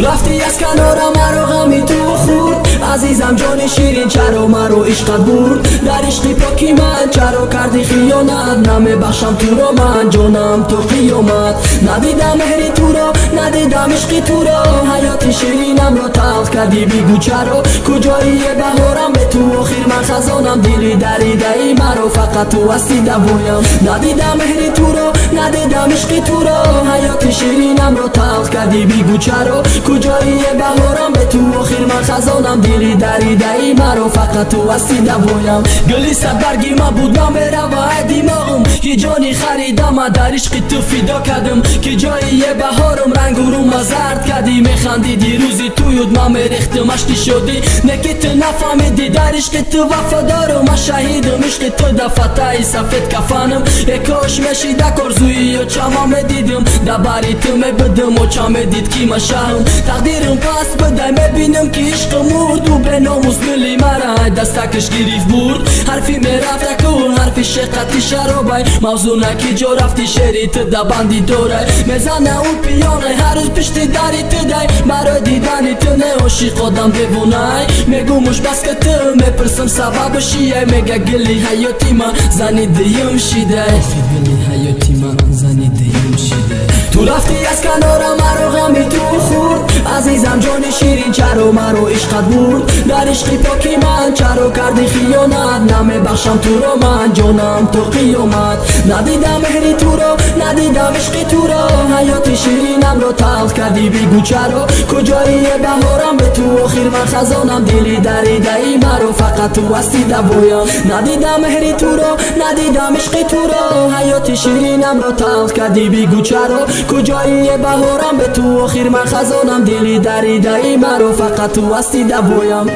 تو رفتی از کنارم مرا غمی تو خورد عزیزم جان شیرین چرا مرا عشقت برد در عشقی پاکی من چرا کردی خیانت نمیبخشم تو را من جانم تو قیامت ندیدم مهری تو را ندیدم عشقی تو را حیات شیرینم را تلخ کردی بگو چرا کجایی بهارم به تو آخر من خزانم دلی دریده ای مرا فقط تو هستی دوایم ندیدم مهری تو را ندیدم عشقی تو را حیات شیرینم را تلخ کردی بگو چرا کجایی بهارم به تو آخر من خزانم دلی دریده ای مرا فقط تو هستی دوایم گلی صد برگی ما بود نمیروه دیماغم یه جانی خریدم در عشق تو فدا کردم که جایی بهارم رنگ و روم زرد کردی میخندیدی روزی تو یاد من میریختم عشقی شدی نکی تو نفهمیدی در عشق تو وفادارم من شهیدم عشق تو دفتای سفید کفنم یک کاش میشیده کرزوی و چما میدیدم دبری تو میبدم و چما میدید کی مشاهم تقدیرم پس بدای میبینم که عشق مرد و به ناموس ملی مرا دستکش گریف برد حرفی میرفت کن حرفی شقتی شرابای موضوع نکی جا رفتی شری تو دبندی دوره میزنه اون پیانه هر روز پشتی داری تو دای مرا دیدنی تو نه عاشق آدم دیوونای میگومش بس که تو میپرسم سبب شیه میگه گلی حیاتی من زنی دیم شیده گلی حیاتی من زنی دیم شیده تو رفتی از کنارم مرا غمی تو خورد عزیزم جان شیرین چرا مرا عشقت برد در عشقی پاکی من چرا کردی خیانت نمیبخشم تو را من جانم تو قیامت ندیدم مهری تو را ندیدم عشقی تو را حیات شیرینم را تلخ کردی بگو چرا کجایی بهارم به تو آخر من خزانم دلی دریده ای مرا فقط تو هستی دوایم ندیدم مهری تو را ندیدم عشقی تو را حیات شیرینم را تلخ کردی بگو چرا کجایی بهارم به تو آخر من خزانم دلی دریده ای مرا فقط تو هستی دوایم